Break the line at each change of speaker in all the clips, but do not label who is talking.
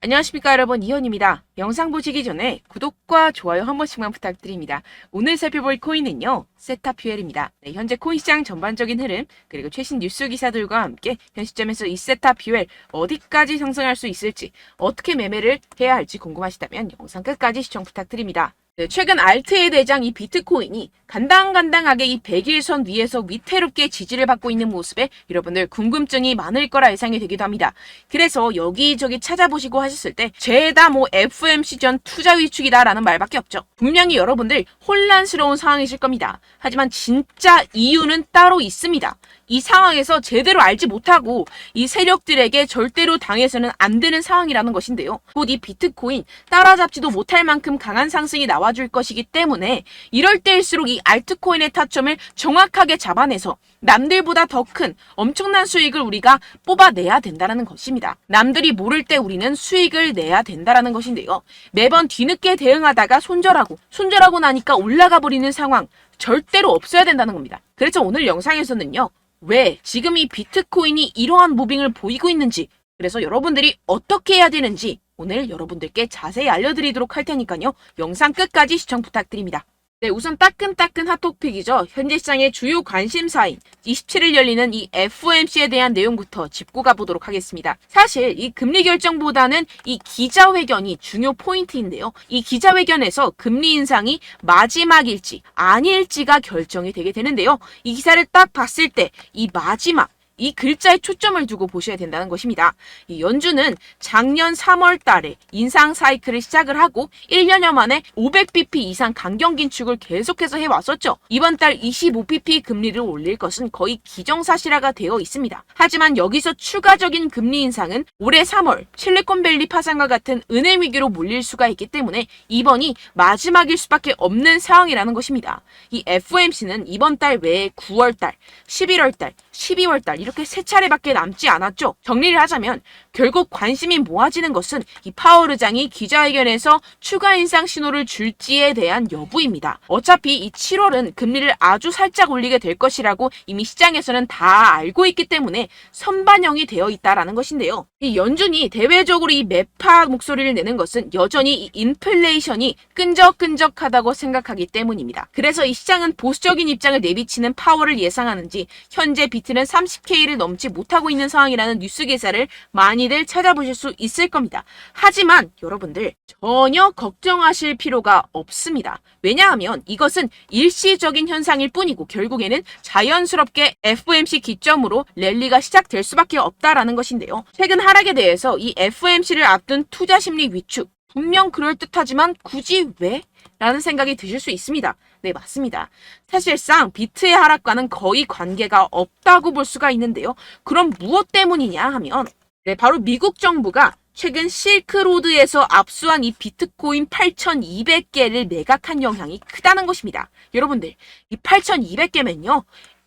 안녕하십니까 여러분, 이현입니다. 영상 보시기 전에 구독과 좋아요 한 번씩만 부탁드립니다. 오늘 살펴볼 코인은요, 세타퓨엘입니다. 현재 코인 시장 전반적인 흐름 그리고 최신 뉴스 기사들과 함께 현 시점에서 이 세타퓨엘 어디까지 상승할 수 있을지, 어떻게 매매를 해야 할지 궁금하시다면 영상 끝까지 시청 부탁드립니다. 최근 알트의 대장 이 비트코인이 간당간당하게 이 100일선 위에서 위태롭게 지지를 받고 있는 모습에 여러분들 궁금증이 많을 거라 예상이 되기도 합니다. 그래서 여기저기 찾아보시고 하셨을 때 죄다 FOMC 전 투자 위축이다 라는 말밖에 없죠. 분명히 여러분들 혼란스러운 상황이실 겁니다. 하지만 진짜 이유는 따로 있습니다. 이 상황에서 제대로 알지 못하고 이 세력들에게 절대로 당해서는 안 되는 상황이라는 것인데요. 곧 이 비트코인 따라잡지도 못할 만큼 강한 상승이 나와줄 것이기 때문에 이럴 때일수록 이 알트코인의 타점을 정확하게 잡아내서 남들보다 더 큰 엄청난 수익을 우리가 뽑아내야 된다는 것입니다. 남들이 모를 때 우리는 수익을 내야 된다는 것인데요. 매번 뒤늦게 대응하다가 손절하고 나니까 올라가 버리는 상황 절대로 없어야 된다는 겁니다. 그래서 오늘 영상에서는요, 왜 지금 이 비트코인이 이러한 무빙을 보이고 있는지, 그래서 여러분들이 어떻게 해야 되는지 오늘 여러분들께 자세히 알려드리도록 할 테니까요. 영상 끝까지 시청 부탁드립니다. 네, 우선 따끈따끈 핫토픽이죠. 현재 시장의 주요 관심사인 27일 열리는 이 FOMC에 대한 내용부터 짚고 가보도록 하겠습니다. 사실 이 금리 결정보다는 이 기자회견이 중요 포인트인데요. 이 기자회견에서 금리 인상이 마지막일지 아닐지가 결정이 되게 되는데요. 이 기사를 딱 봤을 때 이 마지막, 이 글자에 초점을 두고 보셔야 된다는 것입니다. 이 연준은 작년 3월 달에 인상 사이클을 시작을 하고 1년여 만에 500bp 이상 강경 긴축을 계속해서 해왔었죠. 이번 달 25bp 금리를 올릴 것은 거의 기정사실화가 되어 있습니다. 하지만 여기서 추가적인 금리 인상은 올해 3월 실리콘밸리 파산과 같은 은행 위기로 몰릴 수가 있기 때문에 이번이 마지막일 수밖에 없는 상황이라는 것입니다. 이 FOMC는 이번 달 외에 9월 달, 11월 달, 12월 달 이렇게 세 차례밖에 남지 않았죠. 정리를 하자면 결국 관심이 모아지는 것은 이 파월 의장이 기자회견에서 추가 인상 신호를 줄지에 대한 여부입니다. 어차피 이 7월은 금리를 아주 살짝 올리게 될 것이라고 이미 시장에서는 다 알고 있기 때문에 선반영이 되어 있다라는 것인데요. 이 연준이 대외적으로 이 매파 목소리를 내는 것은 여전히 이 인플레이션이 끈적끈적하다고 생각하기 때문입니다. 그래서 이 시장은 보수적인 입장을 내비치는 파월을 예상하는지 현재 비트는 30K를 넘지 못하고 있는 상황이라는 뉴스 기사를 많이들 찾아보실 수 있을 겁니다. 하지만 여러분들 전혀 걱정하실 필요가 없습니다. 왜냐하면 이것은 일시적인 현상일 뿐이고 결국에는 자연스럽게 FOMC 기점으로 랠리가 시작될 수밖에 없다라는 것인데요. 최근 하락에 대해서 이 FOMC를 앞둔 투자 심리 위축, 분명 그럴듯하지만 굳이 왜? 라는 생각이 드실 수 있습니다. 네, 맞습니다. 사실상 비트의 하락과는 거의 관계가 없다고 볼 수가 있는데요. 그럼 무엇 때문이냐 하면 바로 미국 정부가 최근 실크로드에서 압수한 이 비트코인 8,200개를 매각한 영향이 크다는 것입니다. 여러분들, 이 8,200개면요.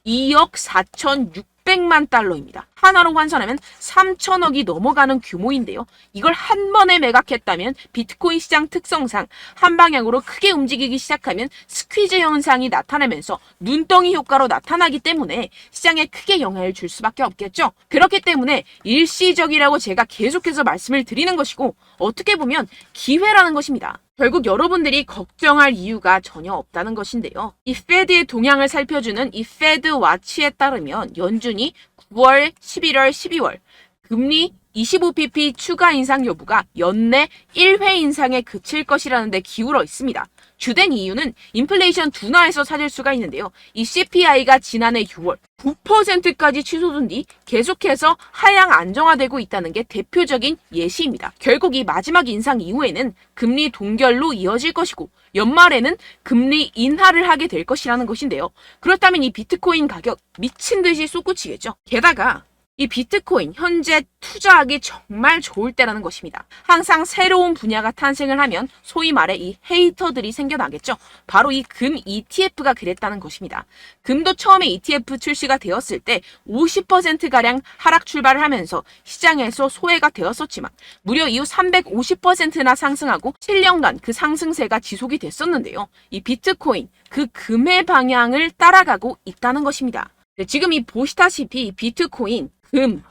2억 4,600만 달러입니다. 하나로 환산하면 3천억이 넘어가는 규모인데요. 이걸 한 번에 매각했다면 비트코인 시장 특성상 한 방향으로 크게 움직이기 시작하면 스퀴즈 현상이 나타나면서 눈덩이 효과로 나타나기 때문에 시장에 크게 영향을 줄 수밖에 없겠죠. 그렇기 때문에 일시적이라고 제가 계속해서 말씀을 드리는 것이고 어떻게 보면 기회라는 것입니다. 결국 여러분들이 걱정할 이유가 전혀 없다는 것인데요. 이 페드의 동향을 살펴주는 이 페드 와치에 따르면 연준이 9월, 11월, 12월 금리 25bp 추가 인상 여부가 연내 1회 인상에 그칠 것이라는 데 기울어 있습니다. 주된 이유는 인플레이션 둔화에서 찾을 수가 있는데요. 이 CPI가 지난해 6월 9%까지 취소된 뒤 계속해서 하향 안정화되고 있다는 게 대표적인 예시입니다. 결국 이 마지막 인상 이후에는 금리 동결로 이어질 것이고 연말에는 금리 인하를 하게 될 것이라는 것인데요. 그렇다면 이 비트코인 가격 미친 듯이 솟구치겠죠. 게다가 이 비트코인 현재 투자하기 정말 좋을 때라는 것입니다. 항상 새로운 분야가 탄생을 하면 소위 말해 이 헤이터들이 생겨나겠죠. 바로 이 금 ETF가 그랬다는 것입니다. 금도 처음에 ETF 출시가 되었을 때 50%가량 하락 출발을 하면서 시장에서 소외가 되었었지만 무려 이후 350%나 상승하고 7년간 그 상승세가 지속이 됐었는데요. 이 비트코인 그 금의 방향을 따라가고 있다는 것입니다. 네, 지금 이 보시다시피 비트코인, 금,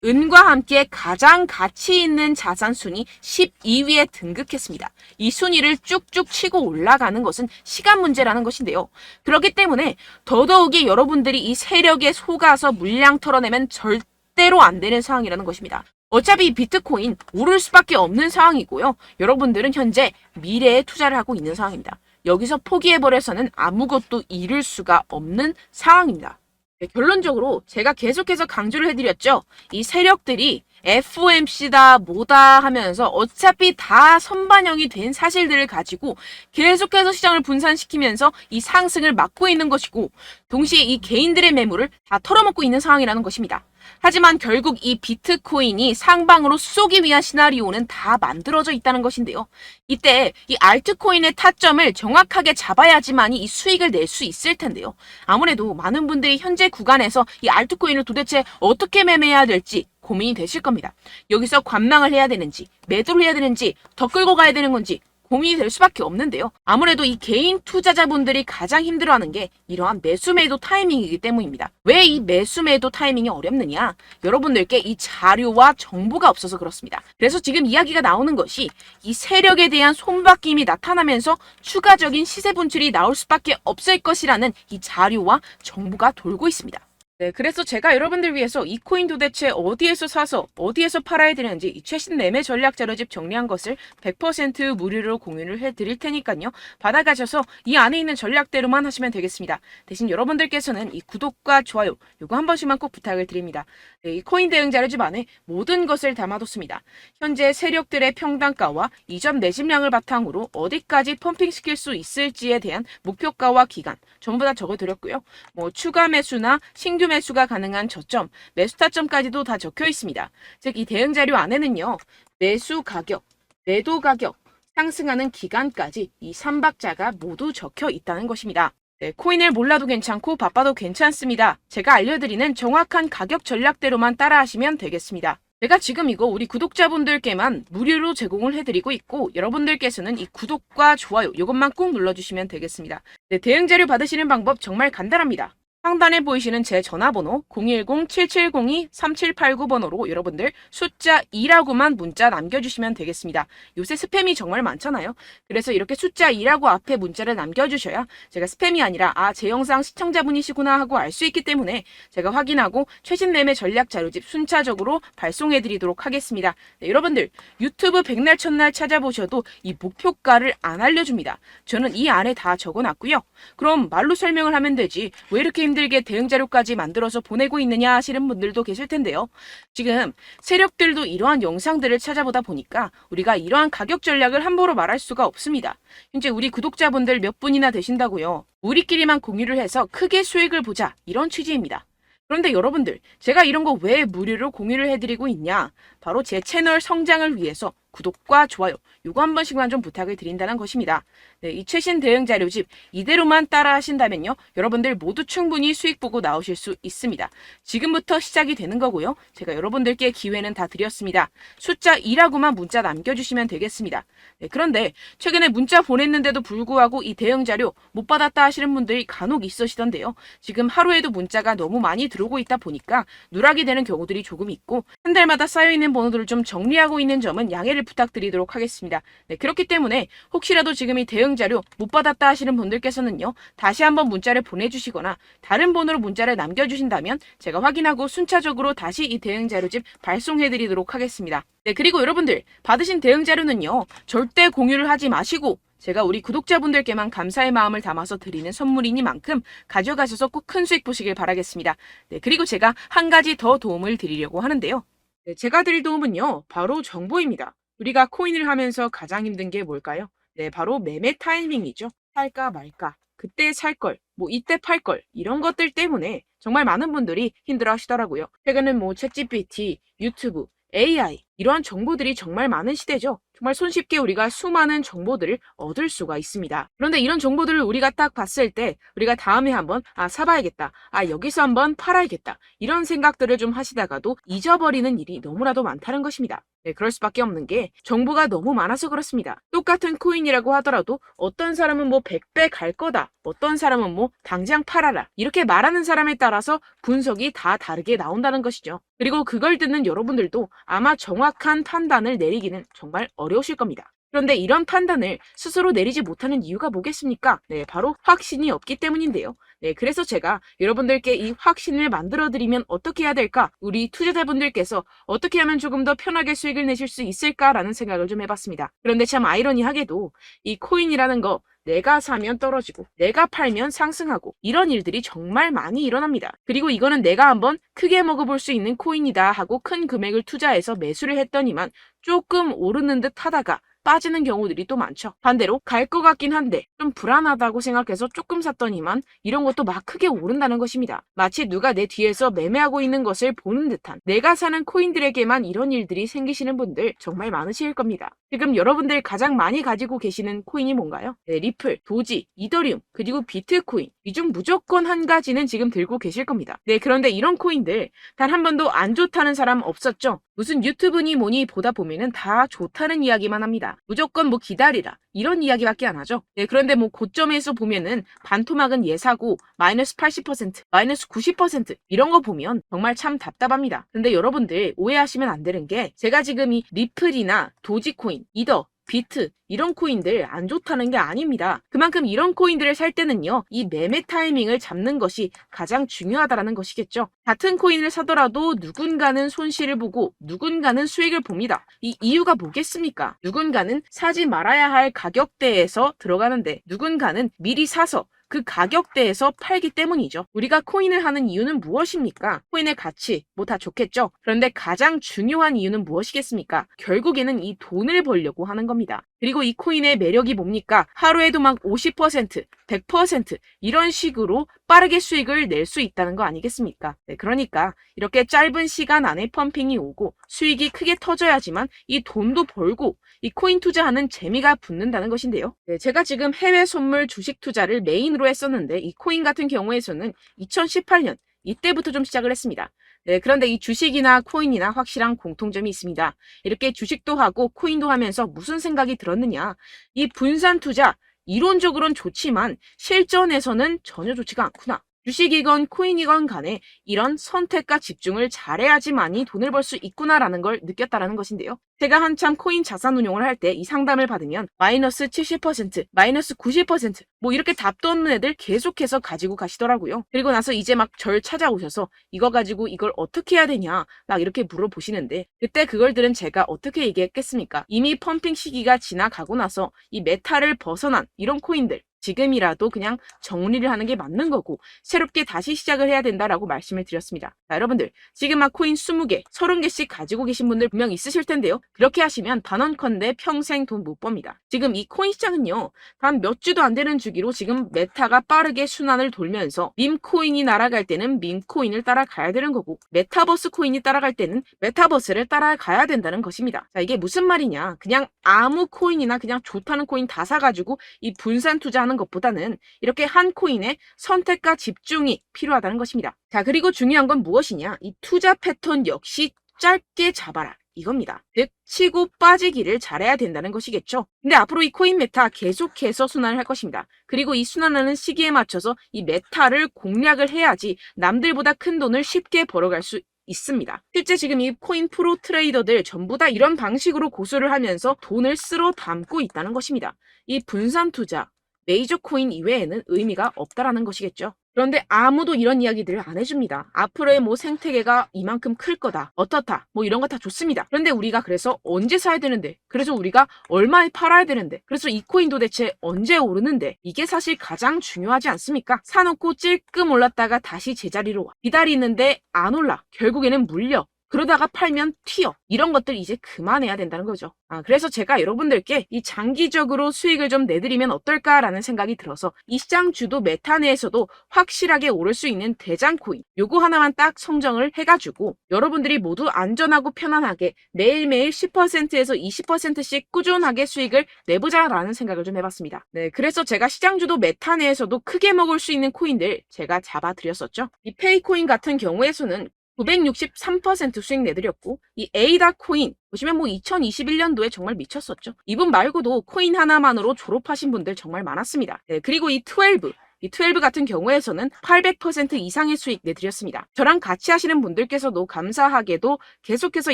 은과 함께 가장 가치 있는 자산 순위 12위에 등극했습니다. 이 순위를 쭉쭉 치고 올라가는 것은 시간 문제라는 것인데요. 그렇기 때문에 더더욱이 여러분들이 이 세력에 속아서 물량 털어내면 절대로 안 되는 상황이라는 것입니다. 어차피 비트코인 오를 수밖에 없는 상황이고요. 여러분들은 현재 미래에 투자를 하고 있는 상황입니다. 여기서 포기해버려서는 아무것도 이룰 수가 없는 상황입니다. 네, 결론적으로 제가 계속해서 강조를 해드렸죠. 이 세력들이 FOMC다 뭐다 하면서 어차피 다 선반영이 된 사실들을 가지고 계속해서 시장을 분산시키면서 이 상승을 막고 있는 것이고, 동시에 이 개인들의 매물을 다 털어먹고 있는 상황이라는 것입니다. 하지만 결국 이 비트코인이 상방으로 쏘기 위한 시나리오는 다 만들어져 있다는 것인데요. 이때 이 알트코인의 타점을 정확하게 잡아야지만이 이 수익을 낼 수 있을 텐데요. 아무래도 많은 분들이 현재 구간에서 이 알트코인을 도대체 어떻게 매매해야 될지 고민이 되실 겁니다. 여기서 관망을 해야 되는지, 매도를 해야 되는지, 더 끌고 가야 되는 건지 고민이 될 수밖에 없는데요. 아무래도 이 개인 투자자분들이 가장 힘들어하는 게 이러한 매수 매도 타이밍이기 때문입니다. 왜 이 매수 매도 타이밍이 어렵느냐? 여러분들께 이 자료와 정보가 없어서 그렇습니다. 그래서 지금 이야기가 나오는 것이 이 세력에 대한 손바뀜이 나타나면서 추가적인 시세 분출이 나올 수밖에 없을 것이라는 이 자료와 정보가 돌고 있습니다. 네, 그래서 제가 여러분들 위해서 이 코인 도대체 어디에서 사서 어디에서 팔아야 되는지 이 최신 매매 전략 자료집 정리한 것을 100% 무료로 공유를 해드릴 테니까요. 받아가셔서 이 안에 있는 전략대로만 하시면 되겠습니다. 대신 여러분들께서는 이 구독과 좋아요 요거 한 번씩만 꼭 부탁을 드립니다. 네, 이 코인 대응 자료집 안에 모든 것을 담아뒀습니다. 현재 세력들의 평단가와 이전 매집량을 바탕으로 어디까지 펌핑시킬 수 있을지에 대한 목표가와 기간 전부 다 적어드렸고요. 뭐 추가 매수나 신규 매수가 가능한 저점, 매수 타점까지도 다 적혀 있습니다. 즉, 이 대응 자료 안에는요, 매수 가격, 매도 가격, 상승하는 기간까지 이 3박자가 모두 적혀 있다는 것입니다. 네, 코인을 몰라도 괜찮고 바빠도 괜찮습니다. 제가 알려드리는 정확한 가격 전략대로만 따라하시면 되겠습니다. 제가 지금 이거 우리 구독자분들께만 무료로 제공을 해드리고 있고, 여러분들께서는 이 구독과 좋아요 이것만 꼭 눌러주시면 되겠습니다. 네, 대응 자료 받으시는 방법 정말 간단합니다. 상단에 보이시는 제 전화번호 010-7702-3789번호로 여러분들 숫자 2라고만 문자 남겨주시면 되겠습니다. 요새 스팸이 정말 많잖아요. 그래서 이렇게 숫자 2라고 앞에 문자를 남겨주셔야 제가 스팸이 아니라 제 영상 시청자분이시구나 하고 알 수 있기 때문에 제가 확인하고 최신 매매 전략 자료집 순차적으로 발송해드리도록 하겠습니다. 네, 여러분들 유튜브 백날 첫날 찾아보셔도 이 목표가를 안 알려줍니다. 저는 이 안에 다 적어놨고요. 그럼 말로 설명을 하면 되지 왜 이렇게 힘들게 대응 자료까지 만들어서 보내고 있느냐 하시는 분들도 계실 텐데요. 지금 세력들도 이러한 영상들을 찾아보다 보니까 우리가 이러한 가격 전략을 함부로 말할 수가 없습니다. 현재 우리 구독자분들 몇 분이나 되신다고요. 우리끼리만 공유를 해서 크게 수익을 보자 이런 취지입니다. 그런데 여러분들 제가 이런 거 왜 무료로 공유를 해드리고 있냐? 바로 제 채널 성장을 위해서 구독과 좋아요 요거 한 번씩만 좀 부탁을 드린다는 것입니다. 네, 이 최신 대응 자료집 이대로만 따라 하신다면요. 여러분들 모두 충분히 수익 보고 나오실 수 있습니다. 지금부터 시작이 되는 거고요. 제가 여러분들께 기회는 다 드렸습니다. 숫자 2라고만 문자 남겨주시면 되겠습니다. 네, 그런데 최근에 문자 보냈는데도 불구하고 이 대응 자료 못 받았다 하시는 분들이 간혹 있으시던데요. 지금 하루에도 문자가 너무 많이 들어오고 있다 보니까 누락이 되는 경우들이 조금 있고 한 달마다 쌓여있는 번호들을 좀 정리하고 있는 점은 양해를 부탁드리도록 하겠습니다. 네, 그렇기 때문에 혹시라도 지금 이 대응 자료 못 받았다 하시는 분들께서는요. 다시 한번 문자를 보내주시거나 다른 번호로 문자를 남겨주신다면 제가 확인하고 순차적으로 다시 이 대응 자료집 발송해드리도록 하겠습니다. 네, 그리고 여러분들 받으신 대응 자료는요. 절대 공유를 하지 마시고 제가 우리 구독자분들께만 감사의 마음을 담아서 드리는 선물이니만큼 가져가셔서 꼭 큰 수익 보시길 바라겠습니다. 네, 그리고 제가 한 가지 더 도움을 드리려고 하는데요. 네, 제가 드릴 도움은요. 바로 정보입니다. 우리가 코인을 하면서 가장 힘든 게 뭘까요? 네, 바로 매매 타이밍이죠. 살까 말까, 그때 살 걸, 뭐 이때 팔 걸, 이런 것들 때문에 정말 많은 분들이 힘들어 하시더라고요. 최근엔 뭐 챗GPT, 유튜브, AI 이러한 정보들이 정말 많은 시대죠. 정말 손쉽게 우리가 수많은 정보들을 얻을 수가 있습니다. 그런데 이런 정보들을 우리가 딱 봤을 때 우리가 다음에 한번 사봐야겠다. 여기서 한번 팔아야겠다. 이런 생각들을 좀 하시다가도 잊어버리는 일이 너무나도 많다는 것입니다. 네, 그럴 수밖에 없는 게 정보가 너무 많아서 그렇습니다. 똑같은 코인이라고 하더라도 어떤 사람은 뭐 100배 갈 거다. 어떤 사람은 뭐 당장 팔아라. 이렇게 말하는 사람에 따라서 분석이 다 다르게 나온다는 것이죠. 그리고 그걸 듣는 여러분들도 아마 정확한 판단을 내리기는 정말 어려우실 겁니다. 그런데 이런 판단을 스스로 내리지 못하는 이유가 뭐겠습니까? 네, 바로 확신이 없기 때문인데요. 네, 그래서 제가 여러분들께 이 확신을 만들어드리면 어떻게 해야 될까? 우리 투자자분들께서 어떻게 하면 조금 더 편하게 수익을 내실 수 있을까라는 생각을 좀 해봤습니다. 그런데 참 아이러니하게도 이 코인이라는 거 내가 사면 떨어지고 내가 팔면 상승하고 이런 일들이 정말 많이 일어납니다. 그리고 이거는 내가 한번 크게 먹어볼 수 있는 코인이다 하고 큰 금액을 투자해서 매수를 했더니만 조금 오르는 듯 하다가 빠지는 경우들이 또 많죠. 반대로 갈 것 같긴 한데 좀 불안하다고 생각해서 조금 샀더니만 이런 것도 막 크게 오른다는 것입니다. 마치 누가 내 뒤에서 매매하고 있는 것을 보는 듯한 내가 사는 코인들에게만 이런 일들이 생기시는 분들 정말 많으실 겁니다. 지금 여러분들 가장 많이 가지고 계시는 코인이 뭔가요? 네, 리플, 도지, 이더리움, 그리고 비트코인. 이 중 무조건 한 가지는 지금 들고 계실 겁니다. 네, 그런데 이런 코인들 단 한 번도 안 좋다는 사람 없었죠? 무슨 유튜브니 뭐니 보다 보면은 다 좋다는 이야기만 합니다. 무조건 뭐 기다리라 이런 이야기밖에 안 하죠. 네, 그런데 뭐 고점에서 보면은 반토막은 예사고 마이너스 80%, 마이너스 90% 이런 거 보면 정말 참 답답합니다. 근데 여러분들 오해하시면 안 되는 게 제가 지금 이 리플이나 도지코인, 이더, 비트 이런 코인들 안 좋다는 게 아닙니다. 그만큼 이런 코인들을 살 때는요, 이 매매 타이밍을 잡는 것이 가장 중요하다는 것이겠죠. 같은 코인을 사더라도 누군가는 손실을 보고 누군가는 수익을 봅니다. 이 이유가 뭐겠습니까? 누군가는 사지 말아야 할 가격대에서 들어가는데 누군가는 미리 사서 그 가격대에서 팔기 때문이죠. 우리가 코인을 하는 이유는 무엇입니까? 코인의 가치, 뭐 다 좋겠죠? 그런데 가장 중요한 이유는 무엇이겠습니까? 결국에는 이 돈을 벌려고 하는 겁니다. 그리고 이 코인의 매력이 뭡니까? 하루에도 막 50%, 100% 이런 식으로 빠르게 수익을 낼 수 있다는 거 아니겠습니까? 네, 그러니까 이렇게 짧은 시간 안에 펌핑이 오고 수익이 크게 터져야지만 이 돈도 벌고 이 코인 투자하는 재미가 붙는다는 것인데요. 네, 제가 지금 해외 선물 주식 투자를 메인으로 했었는데 이 코인 같은 경우에서는 2018년 이때부터 좀 시작을 했습니다. 네, 그런데 이 주식이나 코인이나 확실한 공통점이 있습니다. 이렇게 주식도 하고 코인도 하면서 무슨 생각이 들었느냐? 이 분산 투자 이론적으로는 좋지만 실전에서는 전혀 좋지가 않구나. 주식이건 코인이건 간에 이런 선택과 집중을 잘해야지만이 돈을 벌 수 있구나라는 걸 느꼈다라는 것인데요. 제가 한참 코인 자산 운용을 할 때 이 상담을 받으면 마이너스 70%, 마이너스 90% 뭐 이렇게 답도 없는 애들 계속해서 가지고 가시더라고요. 그리고 나서 이제 막 절 찾아오셔서 이거 가지고 이걸 어떻게 해야 되냐 막 이렇게 물어보시는데 그때 그걸 들은 제가 어떻게 얘기했겠습니까? 이미 펌핑 시기가 지나가고 나서 이 메타를 벗어난 이런 코인들 지금이라도 그냥 정리를 하는 게 맞는 거고 새롭게 다시 시작을 해야 된다라고 말씀을 드렸습니다. 자, 여러분들 지금 막 코인 20개, 30개씩 가지고 계신 분들 분명 있으실 텐데요. 그렇게 하시면 단언컨대 평생 돈 못 법니다. 지금 이 코인 시장은요. 단 몇 주도 안 되는 주기로 지금 메타가 빠르게 순환을 돌면서 밈코인이 날아갈 때는 밈코인을 따라가야 되는 거고 메타버스 코인이 따라갈 때는 메타버스를 따라가야 된다는 것입니다. 자, 이게 무슨 말이냐. 그냥 아무 코인이나 그냥 좋다는 코인 다 사가지고 이 분산 투자하는 것보다는 이렇게 한 코인에 선택과 집중이 필요하다는 것입니다. 자, 그리고 중요한 건 무엇이냐? 이 투자 패턴 역시 짧게 잡아라. 이겁니다. 즉 치고 빠지기를 잘해야 된다는 것이겠죠. 근데 앞으로 이 코인 메타 계속해서 순환을 할 것입니다. 그리고 이 순환하는 시기에 맞춰서 이 메타를 공략을 해야지 남들보다 큰 돈을 쉽게 벌어갈 수 있습니다. 실제 지금 이 코인 프로 트레이더들 전부 다 이런 방식으로 고수를 하면서 돈을 쓸어 담고 있다는 것입니다. 이 분산 투자, 메이저 코인 이외에는 의미가 없다라는 것이겠죠. 그런데 아무도 이런 이야기들을 안 해줍니다. 앞으로의 뭐 생태계가 이만큼 클 거다. 어떻다. 뭐 이런 거 다 좋습니다. 그런데 우리가 그래서 언제 사야 되는데? 그래서 우리가 얼마에 팔아야 되는데? 그래서 이 코인도 대체 언제 오르는데? 이게 사실 가장 중요하지 않습니까? 사놓고 찔끔 올랐다가 다시 제자리로 와. 기다리는데 안 올라. 결국에는 물려. 그러다가 팔면 튀어. 이런 것들 이제 그만해야 된다는 거죠. 그래서 제가 여러분들께 이 장기적으로 수익을 좀 내드리면 어떨까라는 생각이 들어서 이 시장 주도 메타 내에서도 확실하게 오를 수 있는 대장 코인 요거 하나만 딱 선정을 해가지고 여러분들이 모두 안전하고 편안하게 매일매일 10%에서 20%씩 꾸준하게 수익을 내보자라는 생각을 좀 해봤습니다. 네, 그래서 제가 시장 주도 메타 내에서도 크게 먹을 수 있는 코인들 제가 잡아드렸었죠. 이 페이코인 같은 경우에서는 963% 수익 내드렸고 이 에이다 코인 보시면 2021년도에 정말 미쳤었죠. 이분 말고도 코인 하나만으로 졸업하신 분들 정말 많았습니다. 네, 그리고 이 12 같은 경우에서는 800% 이상의 수익 내드렸습니다. 저랑 같이 하시는 분들께서도 감사하게도 계속해서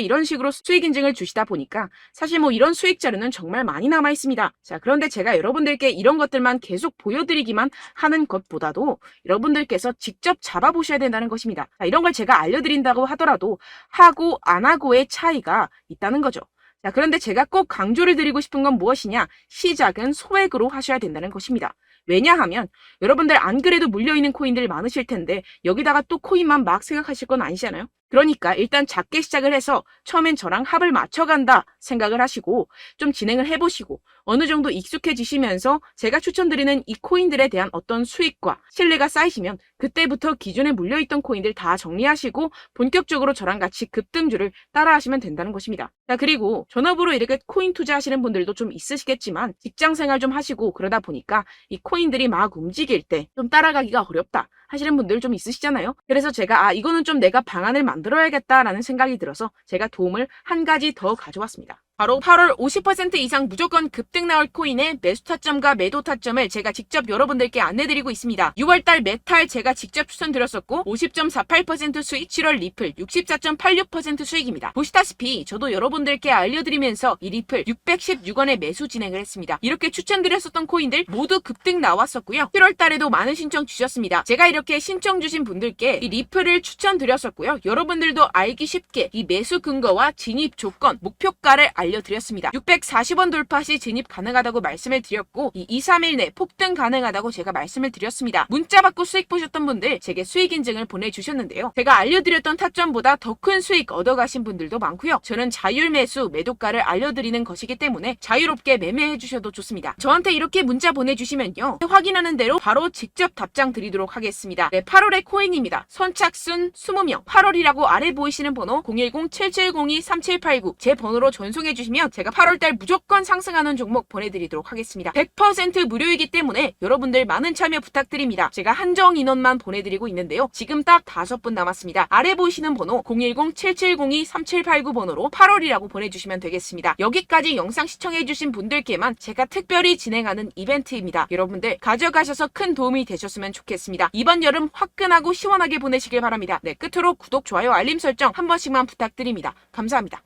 이런 식으로 수익 인증을 주시다 보니까 사실 이런 수익 자료는 정말 많이 남아 있습니다. 자, 그런데 제가 여러분들께 이런 것들만 계속 보여드리기만 하는 것보다도 여러분들께서 직접 잡아보셔야 된다는 것입니다. 자, 이런 걸 제가 알려드린다고 하더라도 하고 안 하고의 차이가 있다는 거죠. 자, 그런데 제가 꼭 강조를 드리고 싶은 건 무엇이냐? 시작은 소액으로 하셔야 된다는 것입니다. 왜냐하면 여러분들 안 그래도 물려있는 코인들 많으실 텐데 여기다가 또 코인만 막 생각하실 건 아니잖아요. 그러니까 일단 작게 시작을 해서 처음엔 저랑 합을 맞춰간다 생각을 하시고 좀 진행을 해보시고 어느 정도 익숙해지시면서 제가 추천드리는 이 코인들에 대한 어떤 수익과 신뢰가 쌓이시면 그때부터 기존에 물려있던 코인들 다 정리하시고 본격적으로 저랑 같이 급등주를 따라하시면 된다는 것입니다. 자, 그리고 전업으로 이렇게 코인 투자하시는 분들도 좀 있으시겠지만 직장 생활 좀 하시고 그러다 보니까 이 코인들이 막 움직일 때 좀 따라가기가 어렵다 하시는 분들 좀 있으시잖아요. 그래서 제가 이거는 좀 내가 방안을 만들어야겠다라는 생각이 들어서 제가 도움을 한 가지 더 가져왔습니다. 바로 8월 50% 이상 무조건 급등 나올 코인의 매수 타점과 매도 타점을 제가 직접 여러분들께 안내드리고 있습니다. 6월달 메탈 제가 직접 추천드렸었고 50.48% 수익, 7월 리플 64.86% 수익입니다. 보시다시피 저도 여러분들께 알려드리면서 이 리플 616원에 매수 진행을 했습니다. 이렇게 추천드렸었던 코인들 모두 급등 나왔었고요. 7월달에도 많은 신청 주셨습니다. 제가 이렇게 신청 주신 분들께 이 리플을 추천드렸었고요. 여러분들도 알기 쉽게 이 매수 근거와 진입 조건, 목표가를 알려드렸습니다. 640원 돌파 시 진입 가능하다고 말씀을 드렸고 이 2-3일 내 폭등 가능하다고 제가 말씀을 드렸습니다. 문자 받고 수익 보셨던 분들 제게 수익 인증을 보내주셨는데요. 제가 알려드렸던 타점보다 더 큰 수익 얻어가신 분들도 많고요. 저는 자율 매수 매도가를 알려드리는 것이기 때문에 자유롭게 매매해 주셔도 좋습니다. 저한테 이렇게 문자 보내주시면요. 확인하는 대로 바로 직접 답장 드리도록 하겠습니다. 네, 8월의 코인입니다. 선착순 20명 8월이라고 아래 보이시는 번호 010-7702-3789 제 번호로 전송해 주시면 제가 8월달 무조건 상승하는 종목 보내드리도록 하겠습니다. 100% 무료이기 때문에 여러분들 많은 참여 부탁드립니다. 제가 한정 인원만 보내드리고 있는데요. 지금 딱 5분 남았습니다. 아래 보이시는 번호 010-7702-3789 번호로 8월이라고 보내주시면 되겠습니다. 여기까지 영상 시청해주신 분들께만 제가 특별히 진행하는 이벤트입니다. 여러분들 가져가셔서 큰 도움이 되셨으면 좋겠습니다. 이번 여름 화끈하고 시원하게 보내시길 바랍니다. 네, 끝으로 구독, 좋아요, 알림 설정 한 번씩만 부탁드립니다. 감사합니다.